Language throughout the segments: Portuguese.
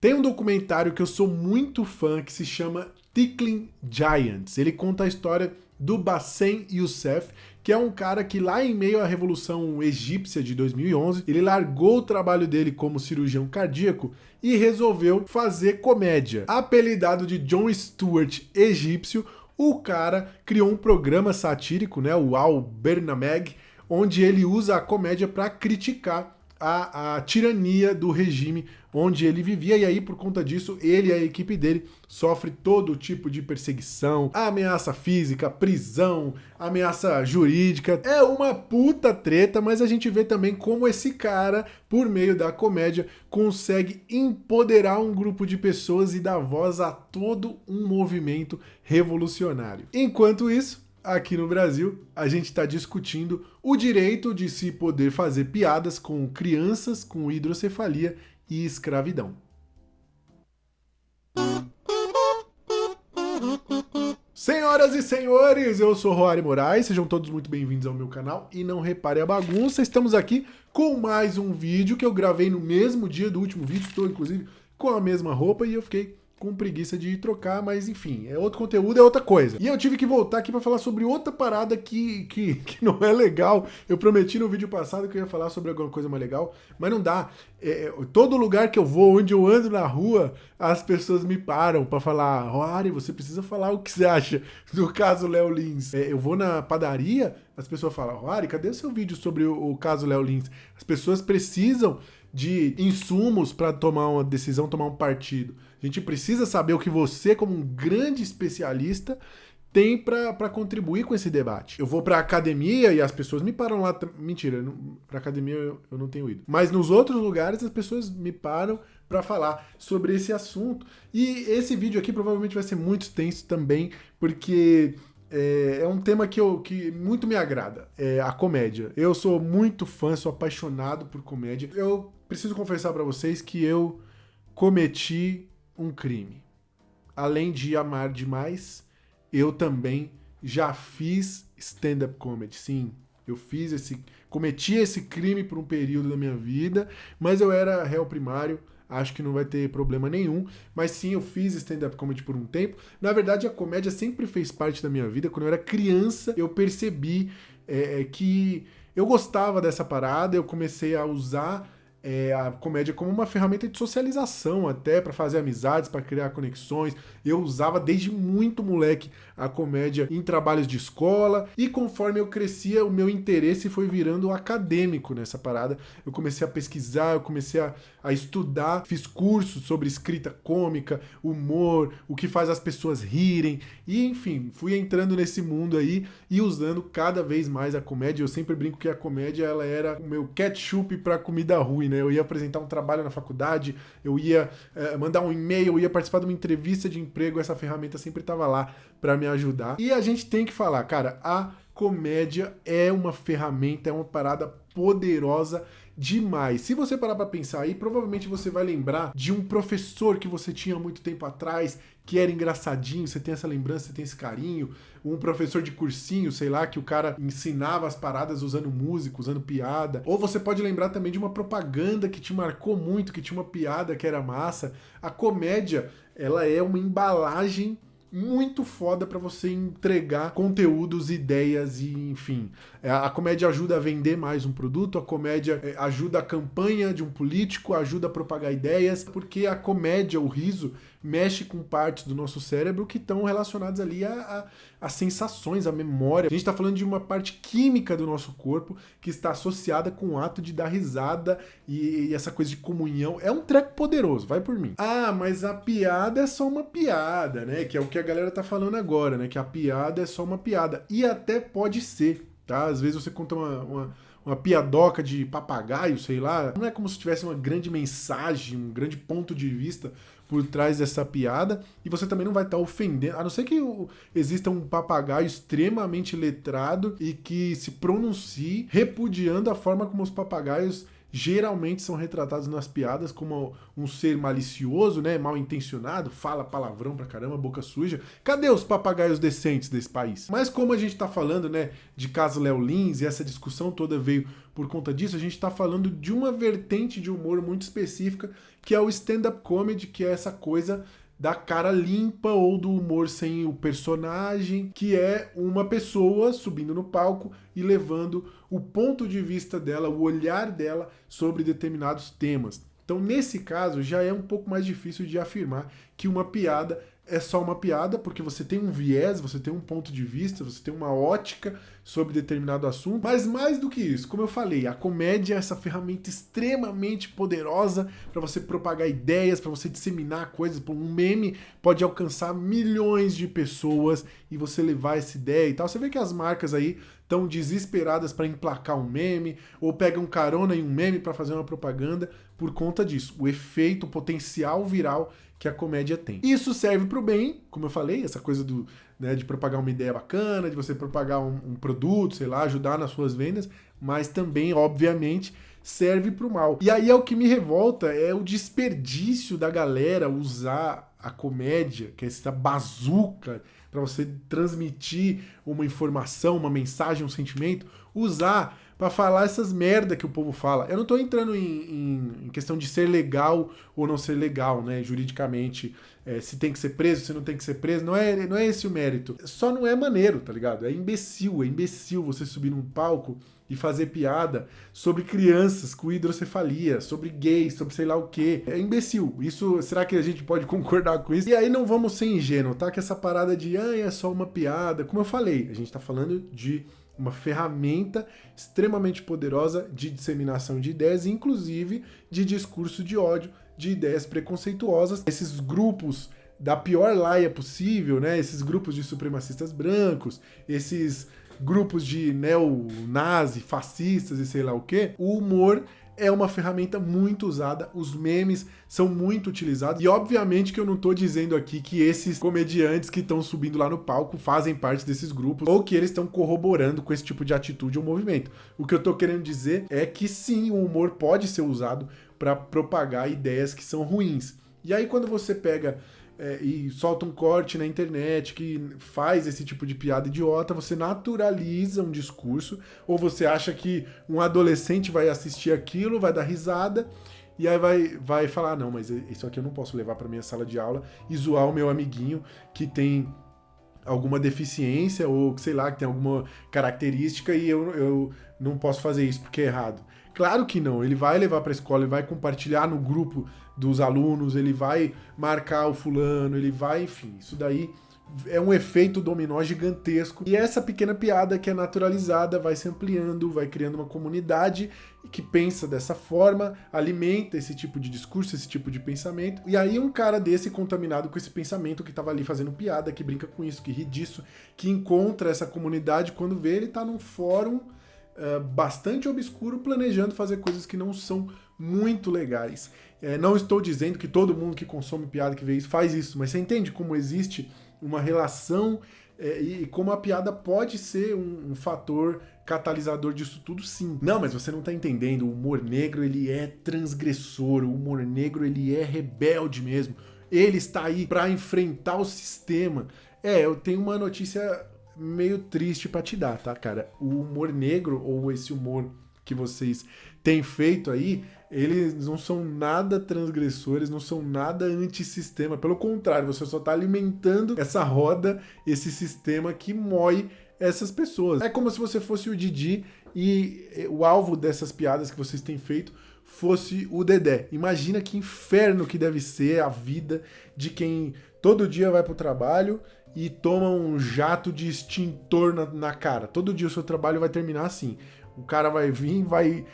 Tem um documentário que eu sou muito fã que se chama Tickling Giants. Ele conta a história do Bassem Youssef, que é um cara que lá em meio à Revolução Egípcia de 2011, ele largou o trabalho dele como cirurgião cardíaco e resolveu fazer comédia. Apelidado de Jon Stewart egípcio, o cara criou um programa satírico, né, o Al Barnameg, onde ele usa a comédia para criticar a tirania do regime onde ele vivia, e aí por conta disso ele e a equipe dele sofre todo tipo de perseguição, ameaça física, prisão, ameaça jurídica. É uma puta treta, mas a gente vê também como esse cara, por meio da comédia, consegue empoderar um grupo de pessoas e dar voz a todo um movimento revolucionário. Enquanto isso, aqui no Brasil, a gente está discutindo o direito de se poder fazer piadas com crianças com hidrocefalia e escravidão. Senhoras e senhores, eu sou Roary Moraes, sejam todos muito bem-vindos ao meu canal e não reparem a bagunça, estamos aqui com mais um vídeo que eu gravei no mesmo dia do último vídeo, estou inclusive com a mesma roupa e eu fiquei com preguiça de trocar, mas enfim, é outro conteúdo, é outra coisa. E eu tive que voltar aqui pra falar sobre outra parada que não é legal. Eu prometi no vídeo passado que eu ia falar sobre alguma coisa mais legal, mas não dá. Todo lugar que eu vou, onde eu ando na rua, as pessoas me param pra falar: Roary, você precisa falar o que você acha do caso Léo Lins. Eu vou na padaria, as pessoas falam: Roary, cadê o seu vídeo sobre o caso Léo Lins? As pessoas precisam de insumos para tomar uma decisão, tomar um partido. A gente precisa saber o que você, como um grande especialista, tem para contribuir com esse debate. Eu vou para academia e as pessoas me param lá. Mentira, para academia eu não tenho ido. Mas nos outros lugares as pessoas me param para falar sobre esse assunto. E esse vídeo aqui provavelmente vai ser muito extenso também, porque é um tema que muito me agrada, é a comédia. Eu sou muito fã, sou apaixonado por comédia. Eu preciso confessar para vocês que eu cometi um crime. Além de amar demais, eu também já fiz stand-up comedy. Sim, cometi esse crime por um período da minha vida, mas eu era réu primário. Acho que não vai ter problema nenhum. Mas sim, eu fiz stand-up comedy por um tempo. Na verdade, a comédia sempre fez parte da minha vida. Quando eu era criança, eu percebi que eu gostava dessa parada. Eu comecei a usar a comédia como uma ferramenta de socialização, até para fazer amizades, para criar conexões. Eu usava desde muito moleque a comédia em trabalhos de escola, e conforme eu crescia, o meu interesse foi virando acadêmico nessa parada. Eu comecei a pesquisar, eu comecei a estudar, fiz cursos sobre escrita cômica, humor, o que faz as pessoas rirem, e enfim, fui entrando nesse mundo aí e usando cada vez mais a comédia. Eu sempre brinco que a comédia ela era o meu ketchup para comida ruim, né? Eu ia apresentar um trabalho na faculdade, eu ia mandar um e-mail, eu ia participar de uma entrevista de emprego, essa ferramenta sempre estava lá para me ajudar. E a gente tem que falar, cara, a comédia é uma ferramenta, é uma parada poderosa demais. Se você parar pra pensar aí, provavelmente você vai lembrar de um professor que você tinha há muito tempo atrás, que era engraçadinho, você tem essa lembrança, você tem esse carinho, um professor de cursinho, sei lá, que o cara ensinava as paradas usando música, usando piada. Ou você pode lembrar também de uma propaganda que te marcou muito, que tinha uma piada que era massa. A comédia, ela é uma embalagem muito foda pra você entregar conteúdos, ideias e enfim. A comédia ajuda a vender mais um produto, a comédia ajuda a campanha de um político, ajuda a propagar ideias, porque a comédia, o riso, mexe com partes do nosso cérebro que estão relacionadas ali a sensações, a memória. A gente está falando de uma parte química do nosso corpo que está associada com o ato de dar risada e essa coisa de comunhão. É um treco poderoso, vai por mim. Ah, mas a piada é só uma piada, né? Que é o que a galera tá falando agora, né? Que a piada é só uma piada. E até pode ser, tá? Às vezes você conta uma piadoca de papagaio, sei lá. Não é como se tivesse uma grande mensagem, um grande ponto de vista por trás dessa piada, e você também não vai estar ofendendo, a não ser que exista um papagaio extremamente letrado e que se pronuncie repudiando a forma como os papagaios geralmente são retratados nas piadas como um ser malicioso, né, mal intencionado, fala palavrão pra caramba, boca suja. Cadê os papagaios decentes desse país? Mas como a gente tá falando, né, de caso Léo Lins, e essa discussão toda veio por conta disso, a gente tá falando de uma vertente de humor muito específica, que é o stand-up comedy, que é essa coisa da cara limpa ou do humor sem o personagem, que é uma pessoa subindo no palco e levando o ponto de vista dela, o olhar dela sobre determinados temas. Então, nesse caso, já é um pouco mais difícil de afirmar que uma piada é só uma piada, porque você tem um viés, você tem um ponto de vista, você tem uma ótica sobre determinado assunto. Mas mais do que isso, como eu falei, a comédia é essa ferramenta extremamente poderosa para você propagar ideias, para você disseminar coisas. Um meme pode alcançar milhões de pessoas e você levar essa ideia e tal. Você vê que as marcas aí estão desesperadas para emplacar um meme, ou pegam carona em um meme para fazer uma propaganda por conta disso. O efeito, o potencial viral que a comédia tem. Isso serve para o bem, como eu falei, essa coisa do, né, de propagar uma ideia bacana, de você propagar um produto, sei lá, ajudar nas suas vendas, mas também, obviamente, serve para o mal. E aí é o que me revolta, é o desperdício da galera usar a comédia, que é essa bazuca para você transmitir uma informação, uma mensagem, um sentimento, usar para falar essas merda que o povo fala. Eu não tô entrando em questão de ser legal ou não ser legal, né, juridicamente, se tem que ser preso, se não tem que ser preso, não é esse o mérito. Só não é maneiro, tá ligado? É imbecil você subir num palco e fazer piada sobre crianças com hidrocefalia, sobre gays, sobre sei lá o quê. É imbecil. Isso, será que a gente pode concordar com isso? E aí não vamos ser ingênuos, tá? Que essa parada de, é só uma piada. Como eu falei, a gente tá falando de uma ferramenta extremamente poderosa de disseminação de ideias, inclusive de discurso de ódio, de ideias preconceituosas. Esses grupos da pior laia possível, né? Esses grupos de supremacistas brancos, esses grupos de neo-nazi, fascistas e sei lá o quê, o humor é uma ferramenta muito usada, os memes são muito utilizados, e obviamente que eu não tô dizendo aqui que esses comediantes que estão subindo lá no palco fazem parte desses grupos, ou que eles estão corroborando com esse tipo de atitude ou movimento. O que eu tô querendo dizer é que sim, o humor pode ser usado para propagar ideias que são ruins. E aí quando você pega e solta um corte na internet que faz esse tipo de piada idiota, você naturaliza um discurso, ou você acha que um adolescente vai assistir aquilo, vai dar risada, e aí vai falar, não, mas isso aqui eu não posso levar para minha sala de aula e zoar o meu amiguinho que tem alguma deficiência, ou sei lá, que tem alguma característica, e eu não posso fazer isso porque é errado. Claro que não, ele vai levar para a escola, ele vai compartilhar no grupo dos alunos, ele vai marcar o fulano, ele vai, enfim, isso daí é um efeito dominó gigantesco. E essa pequena piada que é naturalizada vai se ampliando, vai criando uma comunidade que pensa dessa forma, alimenta esse tipo de discurso, esse tipo de pensamento. E aí um cara desse contaminado com esse pensamento, que tava ali fazendo piada, que brinca com isso, que ri disso, que encontra essa comunidade, quando vê, ele tá num fórum bastante obscuro, planejando fazer coisas que não são muito legais. Não estou dizendo que todo mundo que consome piada, que vê isso, faz isso, mas você entende como existe uma relação e como a piada pode ser um fator catalisador disso tudo, sim. Não, mas você não tá entendendo, o humor negro ele é transgressor, o humor negro ele é rebelde mesmo, ele está aí para enfrentar o sistema. Eu tenho uma notícia meio triste pra te dar, tá, cara? O humor negro, ou esse humor que vocês têm feito aí, eles não são nada transgressores, não são nada antissistema. Pelo contrário, você só tá alimentando essa roda, esse sistema que mói essas pessoas. É como se você fosse o Didi e o alvo dessas piadas que vocês têm feito fosse o Dedé. Imagina que inferno que deve ser a vida de quem todo dia vai pro trabalho e toma um jato de extintor na cara. Todo dia o seu trabalho vai terminar assim. O cara vai vir, vai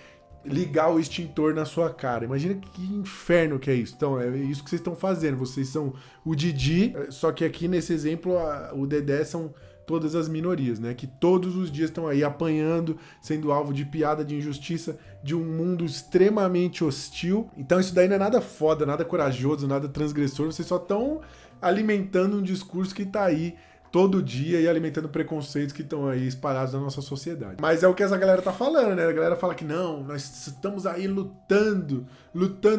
ligar o extintor na sua cara. Imagina que inferno que é isso. Então, é isso que vocês estão fazendo. Vocês são o Didi, só que aqui nesse exemplo, o Dedé são todas as minorias, né? Que todos os dias estão aí apanhando, sendo alvo de piada, de injustiça, de um mundo extremamente hostil. Então isso daí não é nada foda, nada corajoso, nada transgressor. Vocês só estão alimentando um discurso que tá aí todo dia e alimentando preconceitos que estão aí espalhados na nossa sociedade. Mas é o que essa galera tá falando, né? A galera fala que não, nós estamos aí lutando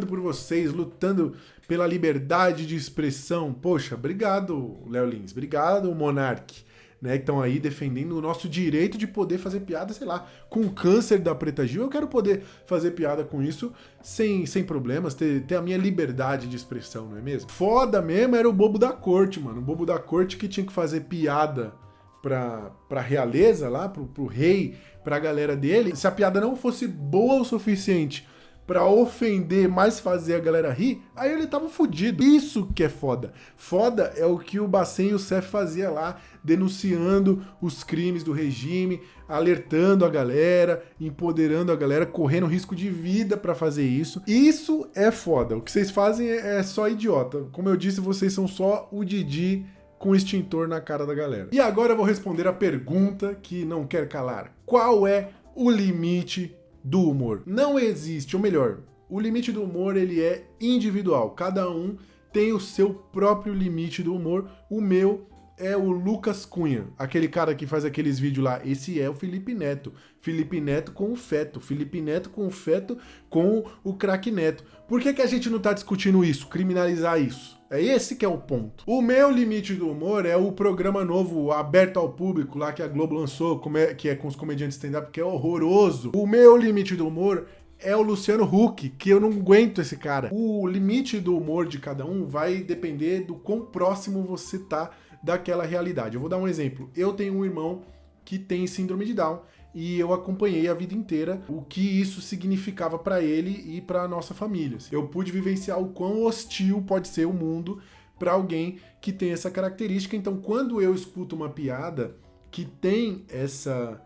por vocês, lutando pela liberdade de expressão. Poxa, obrigado, Léo Lins, obrigado, Monark. Né, que estão aí defendendo o nosso direito de poder fazer piada, sei lá, com o câncer da Preta Gil. Eu quero poder fazer piada com isso sem problemas, ter a minha liberdade de expressão, não é mesmo? Foda mesmo era o bobo da corte, mano. O bobo da corte que tinha que fazer piada pra realeza lá, pro rei, pra galera dele. Se a piada não fosse boa o suficiente pra ofender, mas fazer a galera rir, aí ele tava fudido. Isso que é foda. Foda é o que o Bacen Youssef fazia lá, denunciando os crimes do regime, alertando a galera, empoderando a galera, correndo risco de vida pra fazer isso. Isso é foda. O que vocês fazem é só idiota. Como eu disse, vocês são só o Didi com extintor na cara da galera. E agora eu vou responder a pergunta que não quer calar. Qual é o limite do humor? Não existe, ou melhor, o limite do humor ele é individual. Cada um tem o seu próprio limite do humor. O meu é o Lucas Cunha, aquele cara que faz aqueles vídeos lá. Esse é o Felipe Neto. Felipe Neto com o feto. Felipe Neto com o feto com o craque Neto. Por que a gente não tá discutindo isso? Criminalizar isso? É esse que é o ponto. O meu limite do humor é o programa novo aberto ao público lá que a Globo lançou, que é com os comediantes stand-up, que é horroroso. O meu limite do humor é o Luciano Huck, que eu não aguento esse cara. O limite do humor de cada um vai depender do quão próximo você tá daquela realidade. Eu vou dar um exemplo. Eu tenho um irmão que tem síndrome de Down e eu acompanhei a vida inteira o que isso significava pra ele e pra nossa família. Eu pude vivenciar o quão hostil pode ser o mundo pra alguém que tem essa característica. Então, quando eu escuto uma piada que tem essa...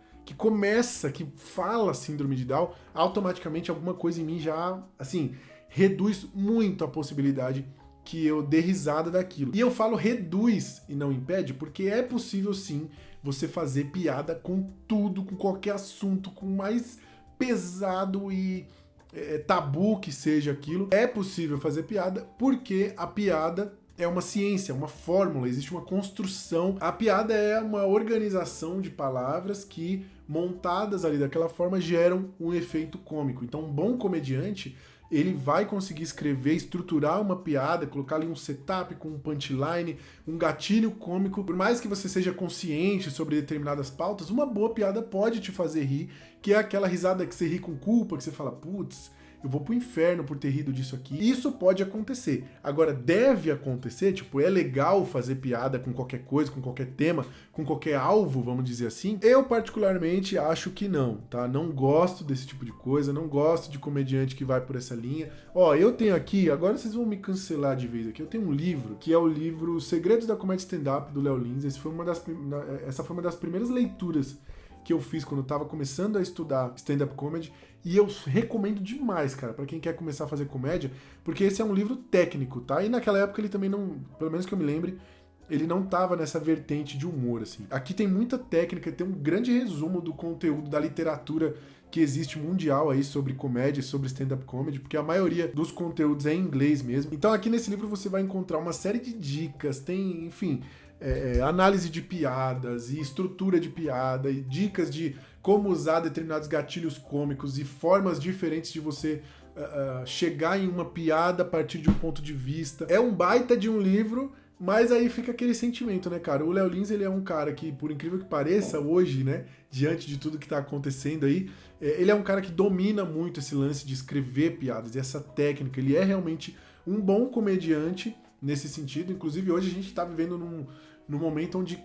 que fala síndrome de Down, automaticamente alguma coisa em mim já, assim, reduz muito a possibilidade que eu dê risada daquilo. E eu falo reduz e não impede, porque é possível sim você fazer piada com tudo, com qualquer assunto, com o mais pesado e tabu que seja aquilo. É possível fazer piada, porque a piada é uma ciência, uma fórmula, existe uma construção. A piada é uma organização de palavras que, montadas ali daquela forma, geram um efeito cômico. Então, um bom comediante, ele vai conseguir escrever, estruturar uma piada, colocar ali um setup com um punchline, um gatilho cômico. Por mais que você seja consciente sobre determinadas pautas, uma boa piada pode te fazer rir, que é aquela risada que você ri com culpa, que você fala, putz, eu vou pro inferno por ter rido disso aqui. Isso pode acontecer. Agora, deve acontecer, tipo, é legal fazer piada com qualquer coisa, com qualquer tema, com qualquer alvo, vamos dizer assim? Eu, particularmente, acho que não, tá? Não gosto desse tipo de coisa, não gosto de comediante que vai por essa linha. Ó, eu tenho aqui, agora vocês vão me cancelar de vez aqui, eu tenho um livro, que é o livro Segredos da Comédia Stand-Up, do Léo Lins. Essa foi uma das primeiras leituras que eu fiz quando eu tava começando a estudar stand-up comedy, e eu recomendo demais, cara, pra quem quer começar a fazer comédia, porque esse é um livro técnico, tá? E naquela época ele também não, pelo menos que eu me lembre, ele não tava nessa vertente de humor, assim. Aqui tem muita técnica, tem um grande resumo do conteúdo da literatura que existe mundial aí sobre comédia, sobre stand-up comedy, porque a maioria dos conteúdos é em inglês mesmo. Então aqui nesse livro você vai encontrar uma série de dicas, tem, enfim, análise de piadas e estrutura de piada e dicas de como usar determinados gatilhos cômicos e formas diferentes de você chegar em uma piada a partir de um ponto de vista. É um baita de um livro, mas aí fica aquele sentimento, né, cara? O Léo Lins, ele é um cara que, por incrível que pareça, hoje, né, diante de tudo que tá acontecendo aí, ele é um cara que domina muito esse lance de escrever piadas, e essa técnica. Ele é realmente um bom comediante nesse sentido. Inclusive, hoje a gente tá vivendo num momento onde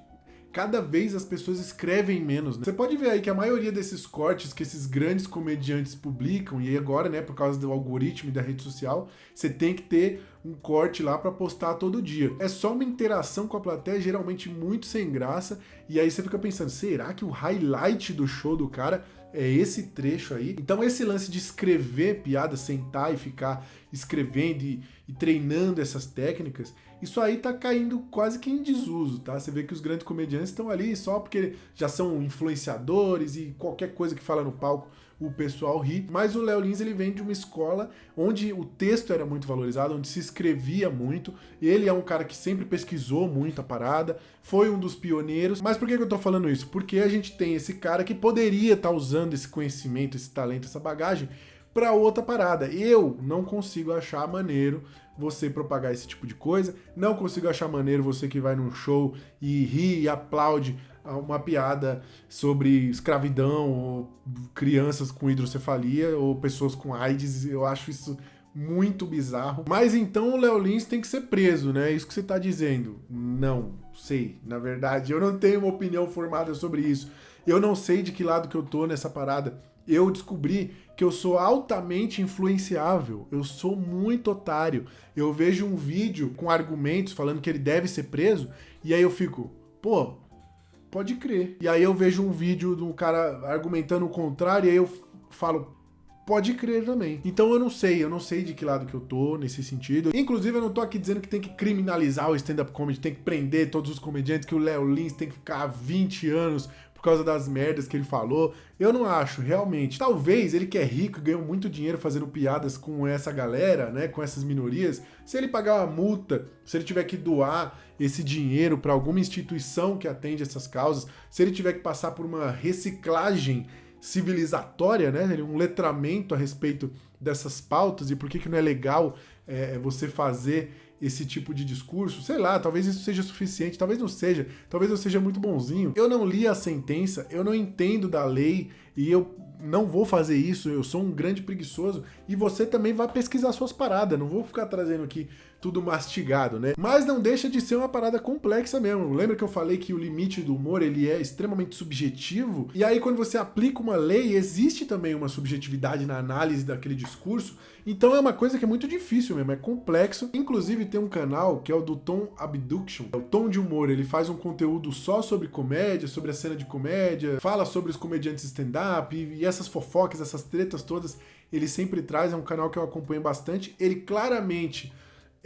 cada vez as pessoas escrevem menos, né? Você pode ver aí que a maioria desses cortes que esses grandes comediantes publicam, e agora, né, por causa do algoritmo e da rede social, você tem que ter um corte lá pra postar todo dia. É só uma interação com a plateia, geralmente muito sem graça, e aí você fica pensando, será que o highlight do show do cara é esse trecho aí? Então esse lance de escrever piada, sentar e ficar escrevendo e treinando essas técnicas, isso aí tá caindo quase que em desuso, tá? Você vê que os grandes comediantes estão ali só porque já são influenciadores e qualquer coisa que fala no palco o pessoal ri, mas o Léo Lins ele vem de uma escola onde o texto era muito valorizado, onde se escrevia muito, ele é um cara que sempre pesquisou muito a parada, foi um dos pioneiros. Mas por que eu tô falando isso? Porque a gente tem esse cara que poderia estar usando esse conhecimento, esse talento, essa bagagem para outra parada. Eu não consigo achar maneiro você propagar esse tipo de coisa, não consigo achar maneiro você que vai num show e ri e aplaude uma piada sobre escravidão, ou crianças com hidrocefalia, ou pessoas com AIDS. Eu acho isso muito bizarro. Mas então o Léo Lins tem que ser preso, né? Isso que você tá dizendo. Não sei. Na verdade, eu não tenho uma opinião formada sobre isso. Eu não sei de que lado que eu tô nessa parada. Eu descobri que eu sou altamente influenciável. Eu sou muito otário. Eu vejo um vídeo com argumentos falando que ele deve ser preso, e aí eu fico, pô, pode crer. E aí eu vejo um vídeo de um cara argumentando o contrário, e aí eu falo, pode crer também. Então eu não sei de que lado que eu tô nesse sentido. Inclusive eu não tô aqui dizendo que tem que criminalizar o stand-up comedy, tem que prender todos os comediantes, que o Léo Lins tem que ficar 20 anos por causa das merdas que ele falou. Eu não acho, realmente. Talvez ele que é rico e ganhou muito dinheiro fazendo piadas com essa galera, né, com essas minorias, se ele pagar uma multa, se ele tiver que doar esse dinheiro para alguma instituição que atende essas causas, se ele tiver que passar por uma reciclagem civilizatória, né, um letramento a respeito dessas pautas e por que não é legal você fazer esse tipo de discurso, sei lá, talvez isso seja suficiente, talvez não seja, talvez eu seja muito bonzinho. Eu não li a sentença, eu não entendo da lei e eu não vou fazer isso, eu sou um grande preguiçoso e você também vai pesquisar suas paradas, não vou ficar trazendo aqui tudo mastigado, né? Mas não deixa de ser uma parada complexa mesmo. Lembra que eu falei que o limite do humor, ele é extremamente subjetivo? E aí quando você aplica uma lei, existe também uma subjetividade na análise daquele discurso. Então é uma coisa que é muito difícil mesmo, é complexo. Inclusive tem um canal que é o do Tom Abduction, é o Tom de Humor. Ele faz um conteúdo só sobre comédia, sobre a cena de comédia, fala sobre os comediantes stand-up e essas fofocas, essas tretas todas, ele sempre traz. É um canal que eu acompanho bastante. Ele claramente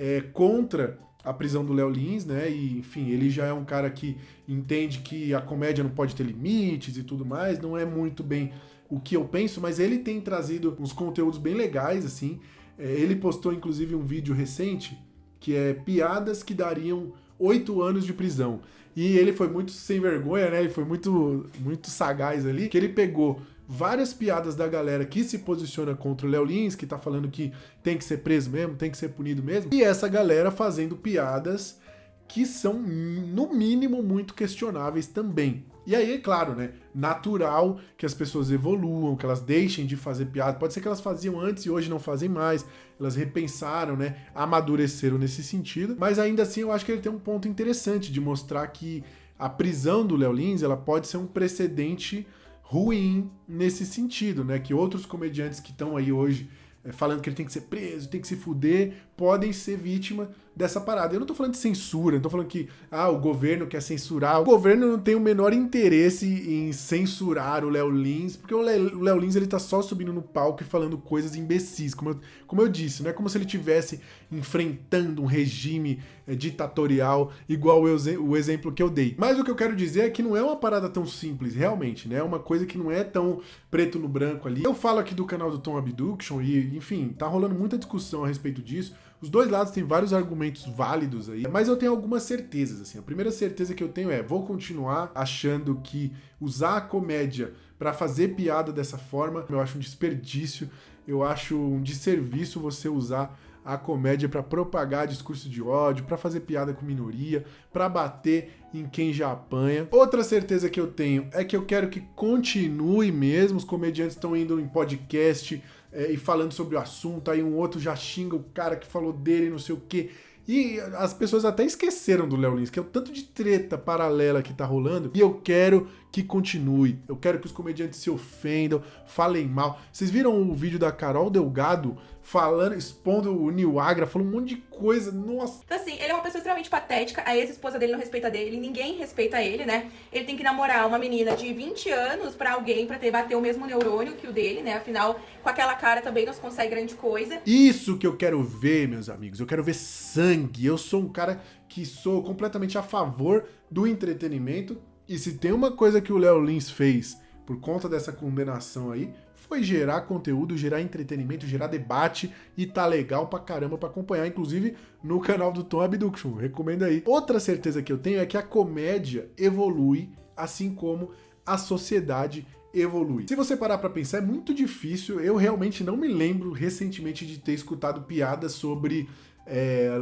é contra a prisão do Léo Lins, né? E, enfim, ele já é um cara que entende que a comédia não pode ter limites e tudo mais. Não é muito bem o que eu penso, mas ele tem trazido uns conteúdos bem legais, assim. Ele postou, inclusive, um vídeo recente que é piadas que dariam 8 anos de prisão. E ele foi muito sem vergonha, né? Ele foi muito sagaz ali, que ele pegou várias piadas da galera que se posiciona contra o Léo Lins, que tá falando que tem que ser preso mesmo, tem que ser punido mesmo, e essa galera fazendo piadas que são, no mínimo, muito questionáveis também. E aí, é claro, né, natural que as pessoas evoluam, que elas deixem de fazer piada. Pode ser que elas faziam antes e hoje não fazem mais, elas repensaram, né, amadureceram nesse sentido, mas ainda assim eu acho que ele tem um ponto interessante de mostrar que a prisão do Léo Lins, ela pode ser um precedente ruim nesse sentido, né? Que outros comediantes que estão aí hoje falando que ele tem que ser preso, tem que se fuder, podem ser vítima dessa parada. Eu não tô falando de censura, não tô falando que o governo quer censurar. O governo não tem o menor interesse em censurar o Léo Lins, porque o Léo Lins ele tá só subindo no palco e falando coisas imbecis, como eu disse, não é como se ele estivesse enfrentando um regime ditatorial igual o exemplo que eu dei. Mas o que eu quero dizer é que não é uma parada tão simples, realmente, né? É uma coisa que não é tão preto no branco ali. Eu falo aqui do canal do Tom Abduction e, enfim, tá rolando muita discussão a respeito disso. Os dois lados têm vários argumentos válidos aí, mas eu tenho algumas certezas, assim. A primeira certeza que eu tenho vou continuar achando que usar a comédia pra fazer piada dessa forma, eu acho um desperdício, eu acho um desserviço você usar a comédia pra propagar discurso de ódio, pra fazer piada com minoria, pra bater em quem já apanha. Outra certeza que eu tenho é que eu quero que continue mesmo, os comediantes estão indo em podcast e falando sobre o assunto, aí um outro já xinga o cara que falou dele, não sei o quê. E as pessoas até esqueceram do Léo Lins, que é o tanto de treta paralela que tá rolando, e eu quero que continue. Eu quero que os comediantes se ofendam, falem mal. Vocês viram o vídeo da Carol Delgado falando, expondo o Nil Agra, falando um monte de coisa, nossa. Então assim, ele é uma pessoa extremamente patética, a ex-esposa dele não respeita dele, ninguém respeita ele, né? Ele tem que namorar uma menina de 20 anos pra alguém, pra bater o mesmo neurônio que o dele, né? Afinal, com aquela cara também não se consegue grande coisa. Isso que eu quero ver, meus amigos, eu quero ver sangue. Eu sou um cara que sou completamente a favor do entretenimento, e se tem uma coisa que o Léo Lins fez por conta dessa condenação aí, foi gerar conteúdo, gerar entretenimento, gerar debate e tá legal pra caramba pra acompanhar, inclusive no canal do Tom Abduction, recomendo aí. Outra certeza que eu tenho é que a comédia evolui, assim como a sociedade evolui. Se você parar pra pensar, é muito difícil, eu realmente não me lembro recentemente de ter escutado piadas sobre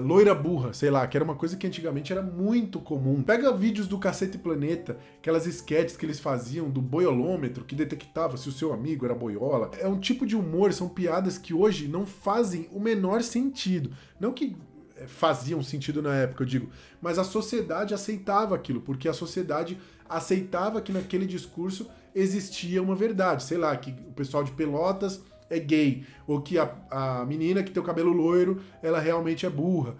loira burra, sei lá, que era uma coisa que antigamente era muito comum. Pega vídeos do Cacete Planeta, aquelas sketches que eles faziam do boiolômetro, que detectava se o seu amigo era boiola. É um tipo de humor, são piadas que hoje não fazem o menor sentido. Não que faziam sentido na época, eu digo, mas a sociedade aceitava aquilo, porque a sociedade aceitava que naquele discurso existia uma verdade, sei lá, que o pessoal de Pelotas é gay, ou que a menina que tem o cabelo loiro, ela realmente é burra.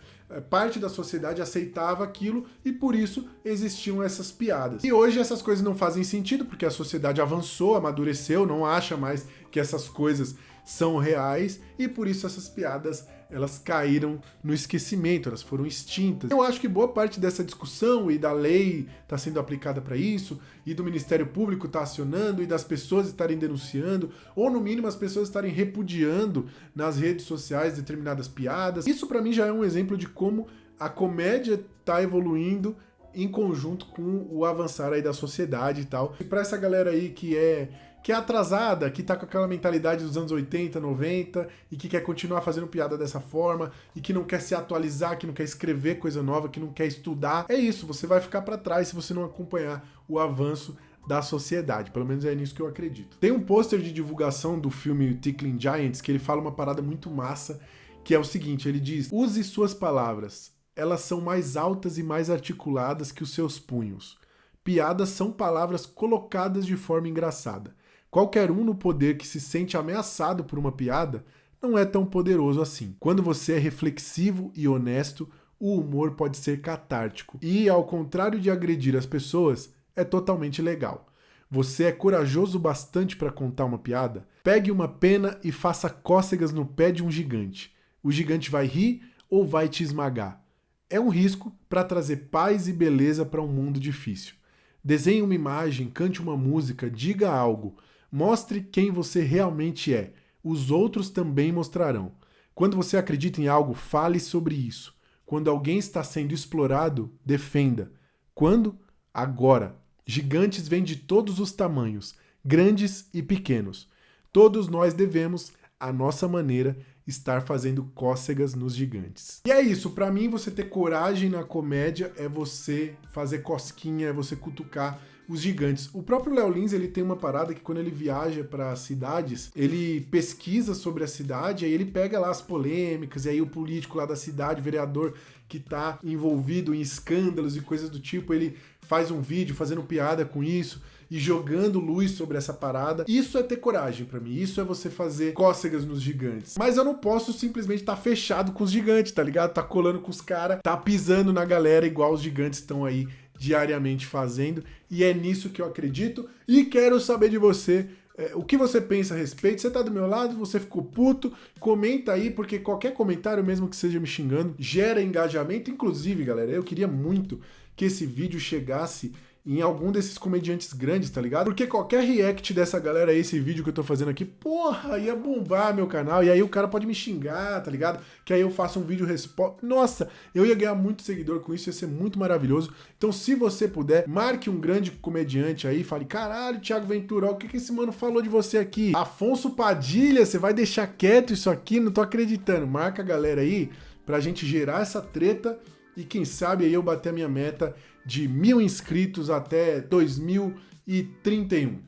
Parte da sociedade aceitava aquilo e por isso existiam essas piadas. E hoje essas coisas não fazem sentido, porque a sociedade avançou, amadureceu, não acha mais que essas coisas são reais e por isso essas piadas elas caíram no esquecimento, elas foram extintas. Eu acho que boa parte dessa discussão e da lei está sendo aplicada para isso, e do Ministério Público está acionando, e das pessoas estarem denunciando, ou no mínimo as pessoas estarem repudiando nas redes sociais determinadas piadas. Isso para mim já é um exemplo de como a comédia está evoluindo em conjunto com o avançar aí da sociedade e tal. E para essa galera aí que é atrasada, que tá com aquela mentalidade dos anos 80, 90 e que quer continuar fazendo piada dessa forma e que não quer se atualizar, que não quer escrever coisa nova, que não quer estudar, é isso, você vai ficar para trás se você não acompanhar o avanço da sociedade, pelo menos é nisso que eu acredito. Tem um pôster de divulgação do filme Tickling Giants que ele fala uma parada muito massa, que é o seguinte, ele diz: use suas palavras, elas são mais altas e mais articuladas que os seus punhos. Piadas são palavras colocadas de forma engraçada. Qualquer um no poder que se sente ameaçado por uma piada não é tão poderoso assim. Quando você é reflexivo e honesto, o humor pode ser catártico. E, ao contrário de agredir as pessoas, é totalmente legal. Você é corajoso bastante para contar uma piada? Pegue uma pena e faça cócegas no pé de um gigante. O gigante vai rir ou vai te esmagar? É um risco para trazer paz e beleza para um mundo difícil. Desenhe uma imagem, cante uma música, diga algo. Mostre quem você realmente é. Os outros também mostrarão. Quando você acredita em algo, fale sobre isso. Quando alguém está sendo explorado, defenda. Quando? Agora. Gigantes vêm de todos os tamanhos, grandes e pequenos. Todos nós devemos, à nossa maneira, estar fazendo cócegas nos gigantes. E é isso, pra mim você ter coragem na comédia é você fazer cosquinha, é você cutucar os gigantes. O próprio Léo Lins, ele tem uma parada que quando ele viaja para cidades, ele pesquisa sobre a cidade, aí ele pega lá as polêmicas, e aí o político lá da cidade, o vereador que tá envolvido em escândalos e coisas do tipo, ele faz um vídeo fazendo piada com isso e jogando luz sobre essa parada. Isso é ter coragem pra mim, isso é você fazer cócegas nos gigantes. Mas eu não posso simplesmente estar fechado com os gigantes, tá ligado? Tá colando com os caras, tá pisando na galera igual os gigantes estão aí diariamente fazendo, e é nisso que eu acredito, e quero saber de você, o que você pensa a respeito. Você tá do meu lado, você ficou puto, comenta aí, porque qualquer comentário, mesmo que seja me xingando, gera engajamento. Inclusive, galera, eu queria muito que esse vídeo chegasse em algum desses comediantes grandes, tá ligado? Porque qualquer react dessa galera a esse vídeo que eu tô fazendo aqui, porra, ia bombar meu canal, e aí o cara pode me xingar, tá ligado? Que aí eu faço um vídeo resposta. Nossa, eu ia ganhar muito seguidor com isso, ia ser muito maravilhoso. Então, se você puder, marque um grande comediante aí, fale: caralho, Thiago Ventura, o que esse mano falou de você aqui? Afonso Padilha, você vai deixar quieto isso aqui? Não tô acreditando. Marca a galera aí pra gente gerar essa treta e quem sabe aí eu bater a minha meta de 1000 inscritos até 2031.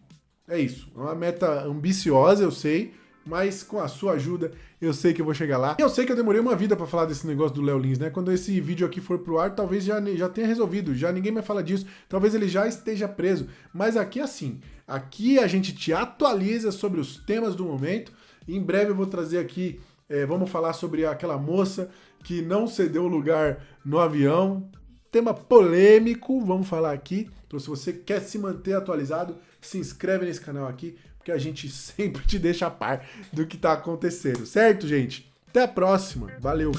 É isso, é uma meta ambiciosa, eu sei, mas com a sua ajuda eu sei que eu vou chegar lá. E eu sei que eu demorei uma vida pra falar desse negócio do Léo Lins, né? Quando esse vídeo aqui for pro ar, talvez já tenha resolvido, já ninguém mais fala disso, talvez ele já esteja preso. Mas aqui assim, aqui a gente te atualiza sobre os temas do momento. Em breve eu vou trazer aqui, vamos falar sobre aquela moça que não cedeu lugar no avião. Tema polêmico, vamos falar aqui. Então, se você quer se manter atualizado, se inscreve nesse canal aqui, porque a gente sempre te deixa a par do que tá acontecendo, certo, gente? Até a próxima. Valeu!